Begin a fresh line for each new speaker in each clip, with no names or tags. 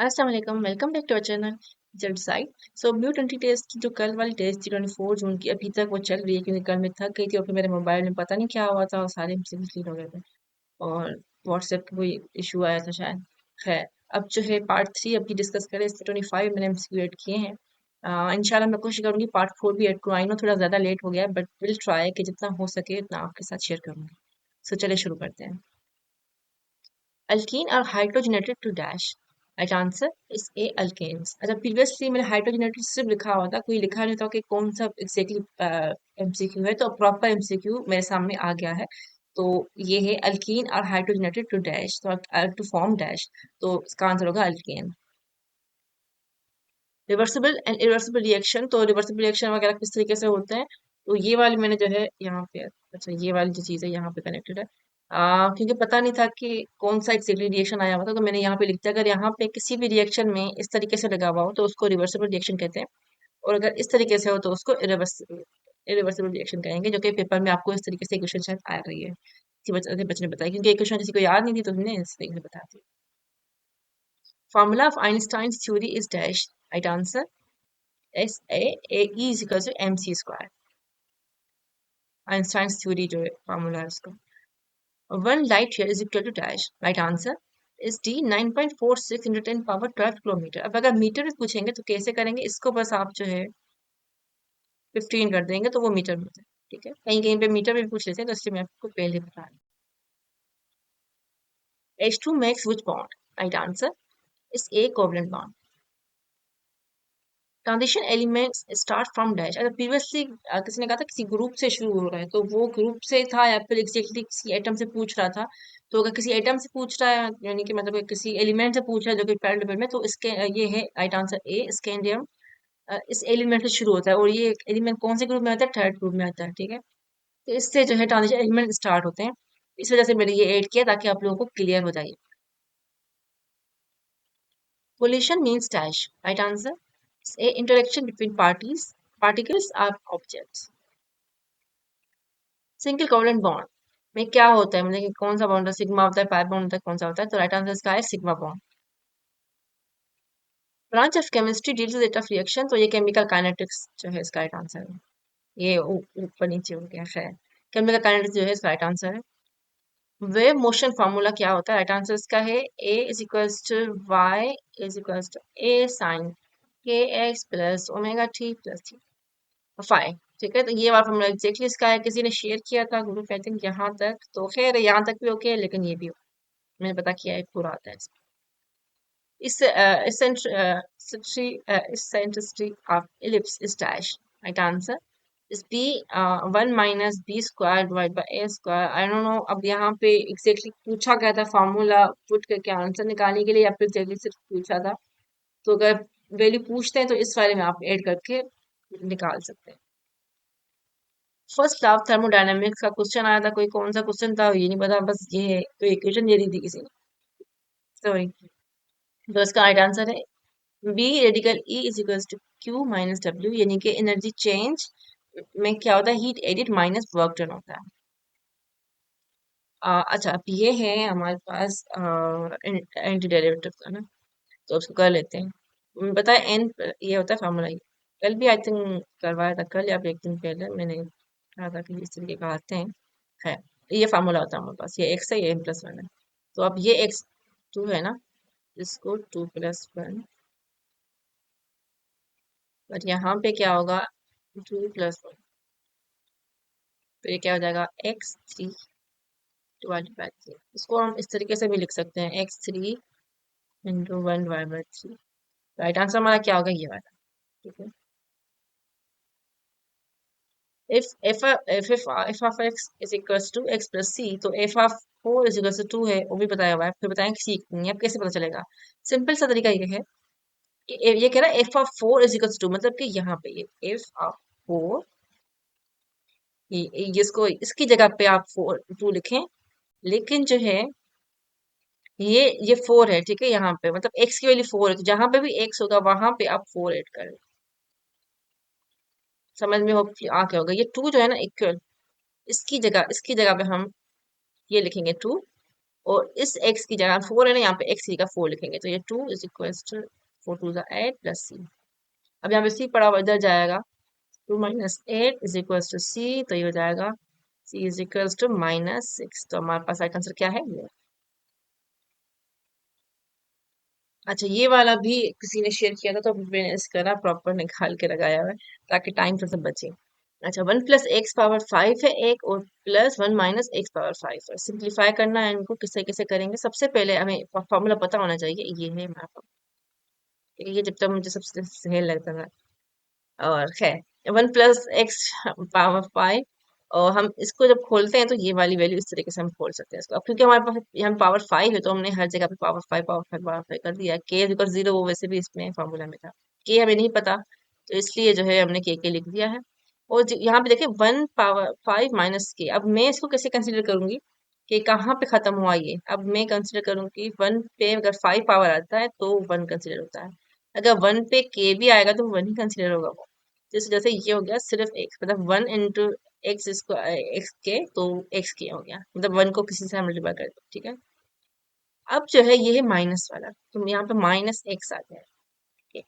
अस्सलाम वालेकुम, welcome back to our channel जल्द साइड। सो ब्लू 20 टेस्ट की जो कल वाली टेस्ट थी 24 जून की, अभी तक वो चल रही है क्योंकि कल मैं थक गई थी और फिर मेरे मोबाइल में पता नहीं क्या हुआ था और सारे मैसेज डिलीट हो गए थे और व्हाट्सएप पे कोई इशू आया था शायद। खैर, अब जो है पार्ट 3 अभी डिस्कस करें। इसमें 25 मैंने एमसीक्यू ऐड किए हैं। इंशाल्लाह मैं कोशिश करूंगी पार्ट 4 भी ऐड करूँ। आई नो थोड़ा ज़्यादा लेट हो गया है बट विल ट्राई कि जितना हो सके उतना आपके साथ शेयर करूंगी। सो चलिए शुरू करते हैं। Alkene are hydrogenated to dash. Right answer is A. Alkanes. अच्छा, प्रीवियसली मैंने हाइड्रोजनेटेड सिर्फ लिखा हुआ था, कोई लिखा नहीं था कि कौन सा एग्जैक्टली एमसीक्यू है, तो प्रॉपर एमसीक्यू मेरे सामने आ गया है। तो ये है अल्कीन और हाइड्रोजनेटेड टू डैश, तो टू फॉर्म डैश, तो इसका आंसर होगा alkane. Reversible and irreversible reaction, तो रिवर्सिबल रिएक्शन वगैरह किस तरीके से होते हैं, तो ये वाली मैंने जो है यहाँ पे, अच्छा ये वाली जो चीज़ है यहाँ पे कनेक्टेड है। क्योंकि पता नहीं था कि कौन सा एक्सिटली रिएक्शन आया हुआ था, तो मैंने यहाँ पे लिख दिया अगर यहाँ पे किसी भी रिएक्शन में इस तरीके से लगा हुआ हो तो उसको रिवर्सिबल रिएक्शन कहते हैं, और अगर इस तरीके से हो तो उसको इरिवर्सिबल इरिवर्सिबल रिएक्शन कहेंगे, जो कि पेपर में आपको इस तरीके से क्वेश्चन शायद आ रही है। इसी बच्चे ने बताया क्योंकि एक क्वेश्चन किसी को याद नहीं थी तो हमने इस तरीके से बता दी। Formula of Einstein's theory is dash. Right answer is A E is equal to mc square. Einstein theory जो है फार्मूला है उसका। One light year is equal to dash. Right answer is D 9.46 into 10 power 12 kilometre. अब अगर metre में पूछेंगे तो कैसे करेंगे, इसको बस आप जो है 15 कर देंगे तो वो मीटर में होता है। ठीक है, कहीं कहीं पे मीटर में भी पूछ लेते हैं, तो इसलिए मैं आपको पहले बता रही हूँ। H2 makes which bond? Right answer is A covalent bond. Transition elements start from dash. अगर प्रीवियसली किसी ने कहा था किसी ग्रुप से शुरू हो रहा है, तो वो ग्रुप से था या फिर एग्जैक्टली किसी एटम से पूछ रहा था। तो अगर किसी एटम से पूछ रहा है यानी कि मतलब कि किसी एलिमेंट से पूछ रहा है जो कि पैरेलल लेवल में, तो इसके ये है राइट आंसर ए स्कैंडियम। इस एलिमेंट से शुरू होता है और ये एलिमेंट कौन से ग्रुप में आता है, थर्ड ग्रुप में आता है। ठीक है, तो इससे जो है ट्रांजिशन एलिमेंट स्टार्ट होते हैं। इस वजह से मैंने ये ऐड किया ताकि आप लोगों को क्लियर हो जाए। Collision means dash. Right answer is A. Interaction between parties. Particles are objects. Single covalent bond में क्या होता है, मतलब कि कौन सा बॉन्ड है, सिग्मा होता है, पाई बॉन्ड होता है, कौन सा होता है, तो राइट आंसर इसका है sigma bond. Branch of chemistry deals with of reaction, तो ये केमिकल काइनेटिक्स जो है इसका राइट आंसर है। ये ऊपर नीचे हो गया, खैर केमिकल काइनेटिक्स जो है इसका राइट आंसर है। वेव मोशन फार्मूला क्या होता है, राइट आंसर इसका है A is equals to Y is equals to A sine K X plus omega T plus T five. ठीक है, तो ये वाला फॉर्मूला एग्जैक्टली इसका है, किसी ने शेयर किया था ग्रुप आई थिंक यहाँ तक, तो खैर यहाँ तक भी ओके है लेकिन ये भी मैंने पता किया है पूरा आता है इसमें। इस eccentricity of ellipse is dash. Right answer is B 1 - B² divided by A²। I don't know, अब यहाँ पे एग्जैक्टली पूछा गया था फार्मूला पुट करके आंसर निकालने के लिए या फिर एग्जैक्टली सिर्फ पूछा था, तो अगर वैल्यू पूछते हैं तो इस वाले में आप ऐड करके निकाल सकते हैं। फर्स्ट लव थर्मोडायनेमिक्स का क्वेश्चन आया था, कोई कौन सा क्वेश्चन था ये नहीं पता, बस ये है तो इक्वेशन दे दी थी किसी ने, सॉरी। तो इसका राइट आंसर है B radical E is equals to Q minus W, यानी कि एनर्जी चेंज में क्या होता है, heat added minus work done होता है। अच्छा, अब ये है हमारे पास एंटी डेरिवेटिव का ना, तो उसको कर लेते हैं। बताए एन ये होता है फार्मूला, ये कल भी आई थिंक करवाया था, कल या फिर एक दिन पहले मैंने कहा था कि इस तरीके का आते हैं। है, ये फार्मूला होता है हमारे पास, ये एक्स है, ये n+1 है। तो अब ये x2 है ना, इसको 2+1, और यहाँ पे क्या होगा 2+1, तो ये क्या हो जाएगा x3 / 3। इसको हम इस तरीके से भी लिख सकते हैं x3 × 1/3। राइट आंसर हमारा क्या होगा, ये वाला। ठीक है, if of x is equals to x plus c, तो f of 4 is equals to 2 है, वो भी बताया हुआ है, फिर बताएं c नहीं, अब कैसे पता चलेगा। सिंपल सा तरीका ये है, ये कह रहा है f of 4 is equals to, मतलब कि यहाँ पे ये f of 4, इसको इसकी जगह पे आप 2 लिखें, लेकिन जो है ये 4 है। ठीक है, यहाँ पे मतलब x की वैल्यू 4 है, तो जहां पे भी x होगा वहां पे आप 4 ऐड करें। समझ में हो आ क्या होगा, ये 2 जो है ना इक्वल, इसकी जगह पे हम ये लिखेंगे 2, और इस x की जगह 4 है ना, यहाँ पे x की जगह 4 लिखेंगे, तो ये 2 is equal to 4 to the 8 plus C. अब यहाँ पे c पड़ा हुआ इधर जाएगा, 2 minus 8 is equal to C, तो ये हो जाएगा c इज इक्वल टू -6। तो हमारे पास राइट आंसर क्या है ये। अच्छा, ये वाला भी किसी ने शेयर किया था, तो मैंने इसका ना प्रॉपर निकाल के लगाया हुआ है ताकि टाइम थोड़ा सा बचे। अच्छा, 1 + x⁻5 है एक, और +1 - x⁻5 है। सिंप्लीफाई करना है इनको, किस तरीके से करेंगे, सबसे पहले हमें फॉर्मूला पता होना चाहिए, ये है हमारा ये जब तक मुझे सबसे सही लगता था। और खैर 1 + x⁻5, और हम इसको जब खोलते हैं तो ये वाली वैल्यू इस तरीके से हम खोल सकते हैं इसको। अब क्योंकि हमारे पास यहाँ पावर 5 है, तो हमने हर जगह पे पावर 5 कर दिया। के इक्वल 0 वो वैसे भी इसमें फॉर्मूला में था, के हमें नहीं पता, तो इसलिए जो है हमने के लिख दिया है। और यहाँ पे देखिए 1 ⁻5 - के, अब मैं इसको कैसे कंसिडर करूंगी कि कहाँ पे खत्म हुआ ये। अब मैं कंसिडर करूंगी 1 पे अगर 5 पावर आता है तो 1 कंसिडर होता है, अगर 1 पे के भी आएगा तो 1 ही कंसिडर होगा वो। जैसे जैसे ये हो गया सिर्फ x, मतलब 1 × एक्स के, तो एक्स के हो गया, मतलब 1 को किसी से मल्टीप्लाई कर दो, ठीक है। अब जो है ये है माइनस वाला, तो यहाँ पे -x आ गया है, ठीक है।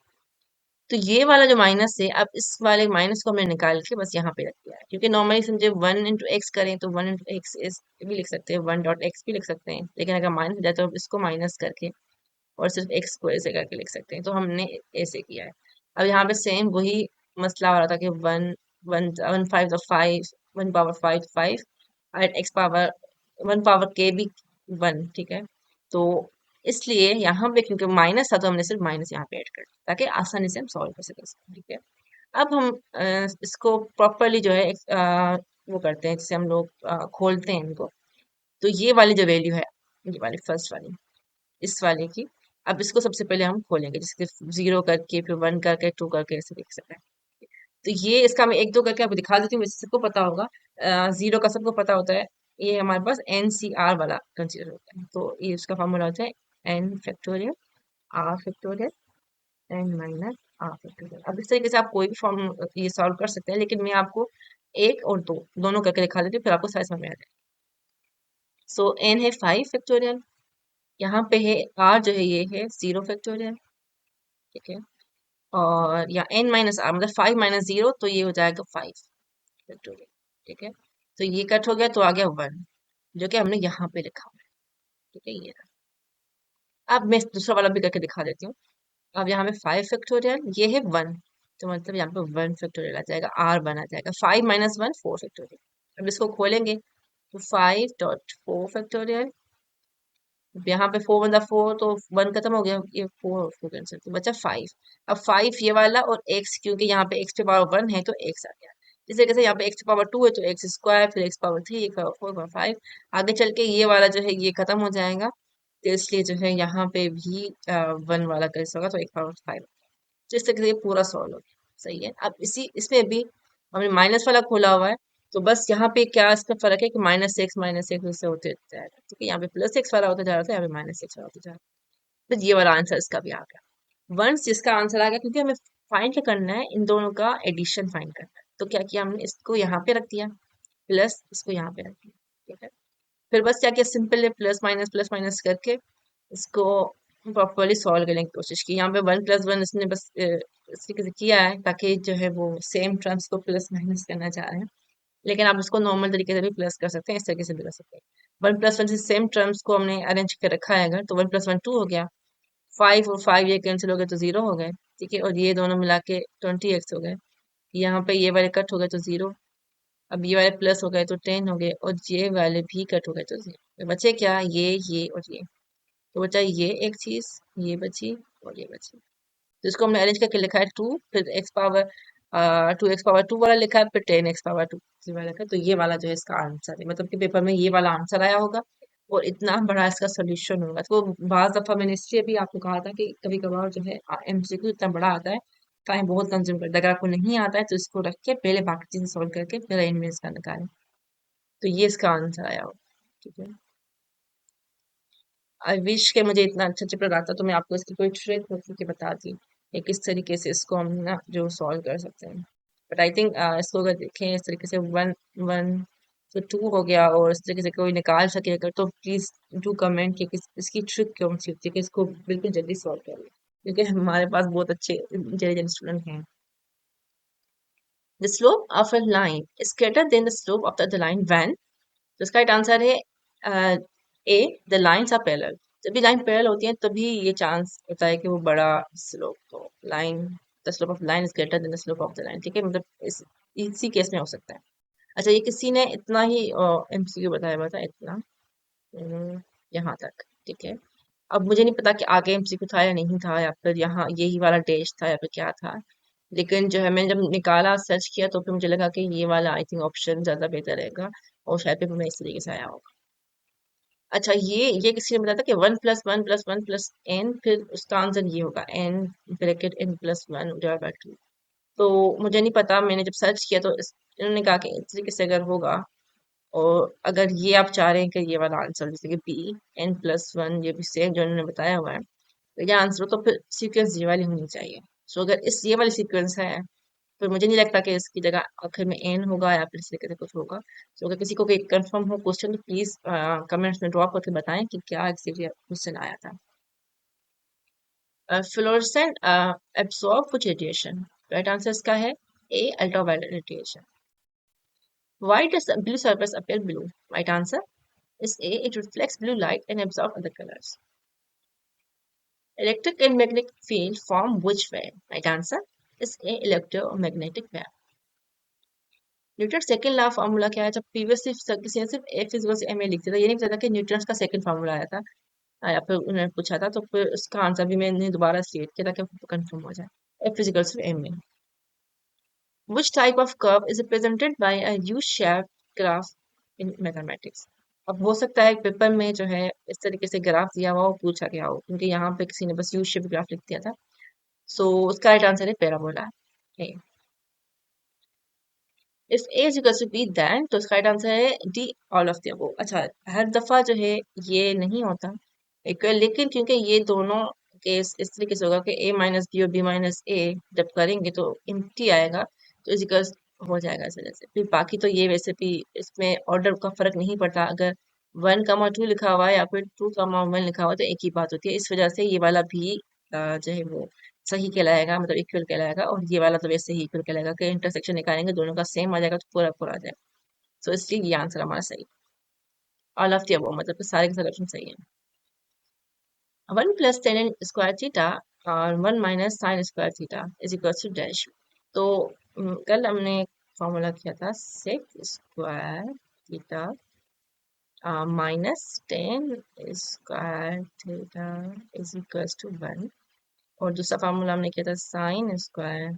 तो ये वाला जो माइनस है, अब इस वाले माइनस को हमने निकाल के बस यहाँ पे रख दिया है, क्योंकि नॉर्मली समझे 1 × x करें तो 1 × x इस भी लिख सकते हैं, 1 .x भी लिख सकते हैं, लेकिन अगर माइनस हो जाए तो इसको माइनस करके और सिर्फ एक्स को ऐसे करके लिख सकते हैं, तो हमने ऐसे किया है। अब यहाँ पे सेम वही मसला हो रहा था कि 1 1 एक्स पावर 1 पावर के भी 1, ठीक है। तो इसलिए यहाँ पे क्योंकि माइनस था तो हमने सिर्फ माइनस यहाँ पे ऐड कर दिया ताकि आसानी से हम सॉल्व कर सकें इसको, ठीक है। अब हम इसको प्रॉपरली जो है वो करते हैं, जैसे हम लोग खोलते हैं इनको। तो ये वाली जो वैल्यू है, ये वाली फर्स्ट वाली, इस वाले की, अब इसको सबसे पहले हम खोलेंगे, जैसे 0 करके फिर 1 करके 2 करके ऐसे देख सकते हैं। तो ये इसका मैं एक दो करके आपको दिखा देती हूँ, वैसे सबको पता होगा। 0 का सबको पता होता है, ये हमारे पास NCR वाला कंसिडर होता है, तो ये उसका फॉर्मूला होता है n⁻r⁻, n−r⁻। अब इस तरीके से आप कोई भी फॉर्म ये सॉल्व कर सकते हैं, लेकिन मैं आपको एक और दो दोनों करके दिखा देती हूँ, फिर आपको सारे समझ में आ जाएगा। सो n है 5 फैक्टोरियल, यहाँ पे है r जो है ये है 0 फैक्टोरियल, ठीक है। और या n−r मतलब 5 - 0, तो ये हो जाएगा 5 फैक्टोरियल, ठीक है। तो ये कट हो गया तो आ गया 1, जो कि हमने यहाँ पे लिखा हुआ है, ठीक है ये रहा। अब मैं दूसरा वाला भी करके दिखा देती हूँ। अब यहाँ पे 5 फैक्टोरियल, ये है 1, तो मतलब यहाँ पे 1 फैक्टोरियल आ जाएगा, r 1 आ जाएगा, 5 - 1 4 फैक्टोरियल। अब इसको खोलेंगे तो 5.4 फैक्टोरियल, यहाँ पे 4 × 1 = 4, तो 1 खत्म हो गया, ये 4 को कैंसिल, तो बचा 5। अब 5 ये वाला और x, क्योंकि यहाँ पे x पे पावर 1 है तो x आ गया। इस तरीके से यहाँ पे x पे पावर 2 है तो x स्क्वायर, फिर x power 3, x power 4, power 5। आगे चल के ये वाला जो है ये खत्म हो जाएगा, तो इसलिए जो है यहाँ पे भी 1 वाला कैसे होगा, तो x पावर 5। तो इस तरीके से ये पूरा सॉल्व हो गया, सही है। अब इसी इसमें भी हमने माइनस वाला खोला हुआ है, तो बस यहाँ पे क्या इसका फर्क है कि -x उससे होते जाएगा, क्योंकि यहाँ पे +x वाला होता जा रहा था, यहाँ पे -x वाला होता जा रहा था। तो ये वाला आंसर इसका भी आ गया। वंस इसका आंसर आ गया, क्योंकि हमें फाइंड क्या करना है, इन दोनों का एडिशन फाइंड करना है, तो क्या किया हमने, इसको यहाँ पे रख दिया, प्लस इसको यहाँ पे रख दिया, ठीक है। फिर बस क्या किया, सिंपल है, प्लस माइनस करके इसको प्रॉपरली सॉल्व करने की कोशिश की। यहाँ पे 1 + 1 इसने बस इस तरीके से किया है ताकि जो है वो सेम टर्म्स को प्लस माइनस करना चाह रहे हैं, लेकिन आप इसको नॉर्मल तरीके से भी प्लस कर सकते हैं, इस तरीके से भी कर सकते हैं। 1 + 1 से सेम टर्म्स को हमने अरेंज कर रखा है अगर, तो 1 + 1 2 हो गया, 5 और 5 ये कैंसिल हो गए तो 0 हो गए, ठीक है। और ये दोनों मिला के 20x हो गए, यहाँ पे ये वाले कट हो गए तो 0, अब ये वाले प्लस हो गए तो 10 हो गए, और ये वाले भी कट हो गए तो 0। बचे क्या, ये और ये, तो बचा ये एक चीज, ये बची और ये बची। तो इसको हमने अरेंज करके लिखा है 2, फिर x पावर 2x पावर 2 वाला लिखा है, फिर 10x पावर 2 वाला लिखा है, तो ये वाला जो है इसका आंसर है, मतलब कि पेपर में ये वाला आंसर आया होगा और इतना बड़ा इसका सोल्यूशन होगा। तो बाज दफा मैंने इसलिए भी आपको कहा था कि कभी कभार जो है MCQ इतना बड़ा आता है, टाइम बहुत कंज्यूम करता है। अगर आपको नहीं आता है तो इसको रख के पहले बाकी चीजें सॉल्व करके फिर एंड में इसका निकालें, तो ये इसका आंसर आया होगा, ठीक है। आई विश के मुझे इतना अच्छा चैप्टर आता तो मैं आपको इसकी कोई ट्रिक होती कि बताती कि किस तरीके से इसको हम ना जो सॉल्व कर सकते हैं। बट आई थिंक इसको अगर देखें इस तरीके से 1 1 तो 2 हो गया, और इस तरीके से कोई निकाल सके अगर तो प्लीज डू कमेंट कि इसकी ट्रिक कौन सी होती है कि इसको बिल्कुल जल्दी सॉल्व कर ले, क्योंकि हमारे पास बहुत अच्छे इंटेलिजेंट स्टूडेंट हैं। The slope of a line is greater than the slope of the line when, तो इसका राइट आंसर है ए, द लाइन्स आर पैरेलल। जब भी लाइन पैरेलल होती है तभी ये चांस होता है कि वो बड़ा स्लोप, तो line, the slope of line is greater than the slope of the line, ठीक है, मतलब इसी केस में हो सकता है। अच्छा, ये किसी ने इतना ही एमसीक्यू बताया हुआ था, इतना यहाँ तक, ठीक है। अब मुझे नहीं पता कि आगे एमसीक्यू था या नहीं था, या फिर यहाँ यही वाला टेस्ट था या फिर क्या था, लेकिन जो है मैंने जब निकाला सर्च किया तो फिर मुझे लगा कि ये वाला आई थिंक ऑप्शन ज्यादा बेहतर रहेगा, और शायद पेपर में इस तरीके से आया होगा। अच्छा, ये किसी ने बताया था कि 1+1+1+n, फिर उसका आंसर ये होगा n bracket n+1 divide by 2। तो मुझे नहीं पता, मैंने जब सर्च किया तो इन्होंने कहा कि इस तरीके से अगर होगा, और अगर ये आप चाह रहे हैं कि ये वाला आंसर जैसे कि बी n+1 ये भी सेम जो इन्होंने बताया हुआ है, तो ये आंसर हो तो फिर सीक्वेंस ये वाली होनी चाहिए। सो अगर इस ये वाली सीक्वेंस है, तो मुझे नहीं लगता कि इसकी जगह आखिर में एन होगा या फिर इस तरीके से कुछ होगा। तो अगर किसी को कोई कंफर्म हो क्वेश्चन तो प्लीज कमेंट्स में ड्रॉप करके बताएं कि क्या एक्चुअली क्वेश्चन आया था। फ्लोरेसेंट एब्सॉर्ब कुछ रेडिएशन, राइट आंसर इसका है A, ultraviolet radiation. Why does the blue surface appear blue? Right answer is A. It reflects blue light and absorbs other colors. Electric and magnetic field form which wave? Right answer is A. Electromagnetic wave. Newton second law formula क्या है? जब previously किसी ने सिर्फ F is equal to ma लिख दिया था, ये नहीं पता था कि न्यूटन का सेकंड फार्मूला आया था, या फिर उन्होंने पूछा था, तो फिर उसका आंसर भी मैंने दोबारा स्टेट किया ताकि कंफर्म हो जाए। F is equal to ma. Which type of curve is represented by a U-shaped graph in mathematics? अब हो सकता है पेपर में जो है इस तरीके से ग्राफ दिया हुआ हो, पूछा गया हो, क्योंकि यहाँ पे किसी ने बस यू शेप ग्राफ लिख दिया था। सो उसका राइट आंसर है पैराबोला है। If a is equal to b then, तो उसका राइट आंसर है D, all of the above. अच्छा, हर दफा जो है ये नहीं होता इक्वल, लेकिन क्योंकि ये दोनों केस इस तरीके से होगा कि ए माइनस बी और बी माइनस ए जब करेंगे तो इम्प्टी आएगा, तो इज इक्वल हो जाएगा इस वजह से। फिर बाकी तो ये वैसे भी इसमें ऑर्डर का फर्क नहीं पड़ता, अगर 1,2 लिखा हुआ है या फिर 2,1 लिखा हुआ है तो एक ही बात होती है, इस वजह से ये वाला भी जो है वो सही कहलाएगा, मतलब इक्वल कहलाएगा, और ये वाला तो वैसे ही इक्वल कहलाएगा कि इंटरसेक्शन निकालेंगे दोनों का सेम आ जाएगा तो पूरा पूरा आ जाएगा। सो इसलिए ये आंसर हमारा सही, ऑल ऑफ द अबव, मतलब कि सारे के सारे ऑप्शन सही है। 1+tan स्क्वायर थीटा और 1 - sin square theta is equal to dash. तो कल हमने फॉर्मूला किया था sec square theta -tan square theta is equal to 1, और दूसरा फार्मूला हमने किया था sine square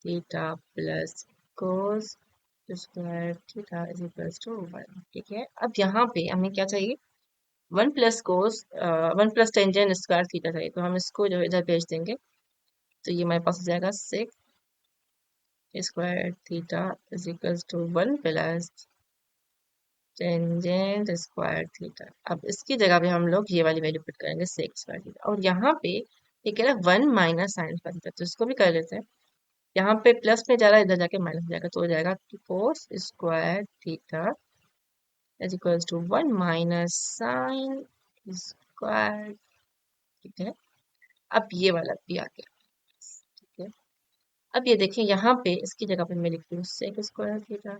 theta plus cos square theta is equal to 1, ठीक है। अब यहाँ पे हमें क्या चाहिए? 1+टेंजेंट स्क्वायर थीटा चाहिए, तो हम इसको जो है इधर भेज देंगे, तो ये हमारे पास हो जाएगा sec square theta is equal to 1+ tangent square theta. अब इसकी जगह पे हम लोग ये वाली वैल्यू पुट करेंगे सेक स्क्वायर थीटा, और यहाँ पे ये कह रहा है 1 - sin स्क्वायर थीटा, तो इसको भी कर लेते हैं। यहाँ पे प्लस में जा रहा है, इधर जाके माइनस हो जाएगा, तो हो जाएगा cos square theta is equal to 1 - sin square, ठीक है। अब ये वाला भी आ गया, ठीक है। अब ये देखिए यहाँ पे इसकी जगह पे मैं लिख रही हूँ सेक स्क्वायर थीटा,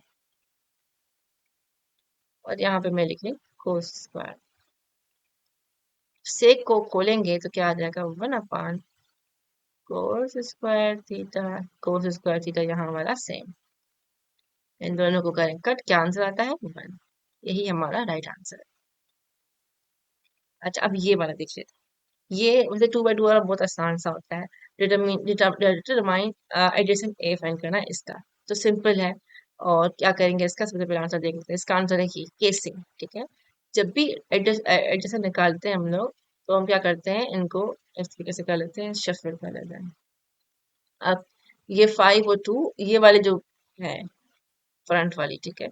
और यहाँ पे मैं लिख रही हूँ कोस स्क्वायर। सेक को खोलेंगे तो क्या आ जाएगा? 1/कोस square theta. Cos square theta यहाँ हमारा सेम, इन दोनों को करें कट, क्या आंसर आता है? 1। यही हमारा राइट आंसर है। अच्छा, अब ये वाला देख लेते हैं। ये मतलब 2/2 वाला बहुत आसान सा होता है। डिटरमाइन एडिशन ए फाइंड करना है इसका, तो सिंपल है। और क्या करेंगे इसका? सबसे पहले आंसर देख लेते हैं। इसका आंसर है कि केसिंग, ठीक है। जब भी एडिशन निकालते हैं हम लोग, तो हम क्या करते हैं, इनको इस तरीके से कर लेते हैं, शफल कर लेते हैं। अब ये 5 और 2 ये वाले जो है फ्रंट वाली, ठीक है,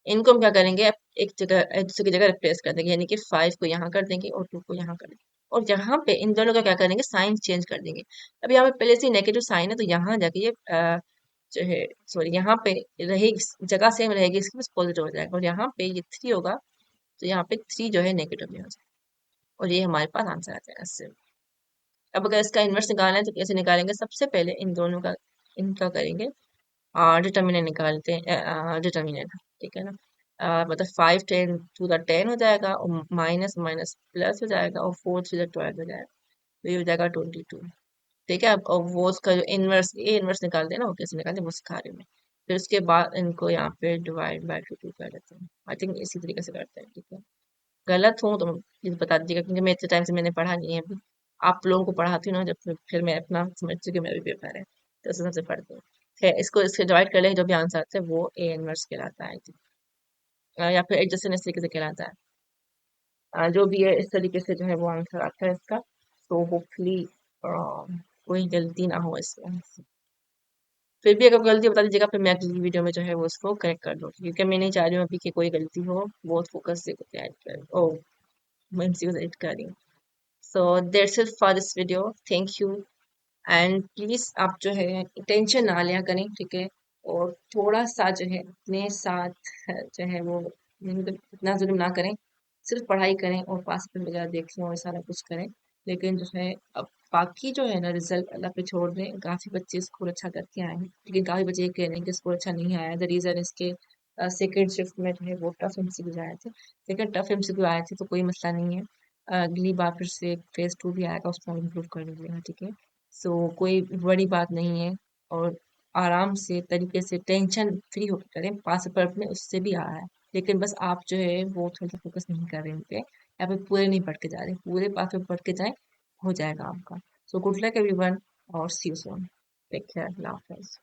इनको हम क्या करेंगे, अब एक जगह एक दूसरे की जगह रिप्लेस कर देंगे, यानी कि 5 को यहाँ कर देंगे और 2 को यहाँ कर देंगे, और यहाँ पे इन दोनों का क्या करेंगे, साइन चेंज कर देंगे। अब यहाँ पे पहले से नेगेटिव साइन है, तो यहाँ जाके ये जो है, सॉरी, यहाँ पे रहेगी, जगह सेम रहेगी, इसके पास पॉजिटिव हो जाएगा, और यहाँ पे ये 3 होगा, तो यहाँ पे 3 जो है नेगेटिव में हो जाएगा, और ये हमारे पास आंसर आ जाएगा इससे। अब अगर इसका इन्वर्स निकालना है तो कैसे निकालेंगे? सबसे पहले इन दोनों का इनका करेंगे डिटर्मिनेंट निकालते हैं, डिटर्मिनेंट, ठीक है ना। मतलब 5 10 टू द 10 हो जाएगा, और माइनस माइनस प्लस हो जाएगा, और 4 टू द 12 हो जाएगा, तो ये हो जाएगा 22। ठीक है, अब और वो उसका जो इनवर्स, ये इनवर्स निकालते हैं ना, वो कैसे निकालते हैं वो सिखा रही हूँ मैं। फिर उसके बाद इनको यहाँ पे डिवाइड बाय 2 कर देते हैं, आई थिंक इसी तरीके से करते हैं, ठीक है। गलत हो तो प्लीज बता दीजिएगा, क्योंकि मैं इतने टाइम से मैंने पढ़ा नहीं है अभी। आप लोगों को पढ़ाती हूँ ना, जब फिर मैं अपना समझ चुकी, मेरा भी पेपर है, तो उस हिसाब से पढ़ती हूँ। है, इसको इसके डिवाइड कर ले, जो भी आंसर आता है वो ए इनवर्स कहलाता है, I think। या फिर एडजस्टेंट इस तरीके से कहलाता है। जो भी है इस तरीके से जो है वो आंसर आता है इसका। तो होपफुली कोई गलती ना हो इसमें। फिर भी अगर गलती बता दीजिएगा, फिर मैं अगली वीडियो में जो है वो उसको करेक्ट कर दूँ, क्योंकि मैं नहीं चाह रही हूँ अभी कि कोई गलती हो, बहुत फोकस से कुछ ऐड कर, ओ मैं एमसीक्यू एडिट कर रही हूँ। So that's it for this video, thank you. And please आप जो है टेंशन ना लिया करें, ठीक है। और थोड़ा सा जो है अपने साथ जो है वो मतलब इतना जुल्म ना करें, सिर्फ पढ़ाई करें और पास पेपर वगैरह देखें और सारा कुछ करें। लेकिन जो है अब बाकी जो है ना रिजल्ट अल्लाह पे छोड़ दें। काफी बच्चे स्कोर अच्छा करके आए हैं, लेकिन काफी बच्चे ये कह रहे हैं कि स्कोर अच्छा नहीं आया। द रीजन इसके सेकेंड शिफ्ट में जो है वो टफ एमसीक्यू आए थे, लेकिन टफ एमसीक्यू आए थे तो कोई मसला नहीं है। अगली बार फिर से फेज 2 भी आएगा, उसमें हम इम्प्रूव कर लीजिएगा, ठीक है। सो कोई बड़ी बात नहीं है, और आराम से तरीके से टेंशन फ्री होकर करें। पास पेपर में उससे भी आ रहा है, लेकिन बस आप जो है वो थोड़ा सा फोकस नहीं कर रहे हैं पे, या फिर पूरे नहीं पढ़ के जा रहे, पूरे पास पेपर पढ़ के जाएं, हो जाएगा आपका। सो गुड लक एवरीवन, और सी यू सून, टेक केयर, अल्लाह हाफिज़।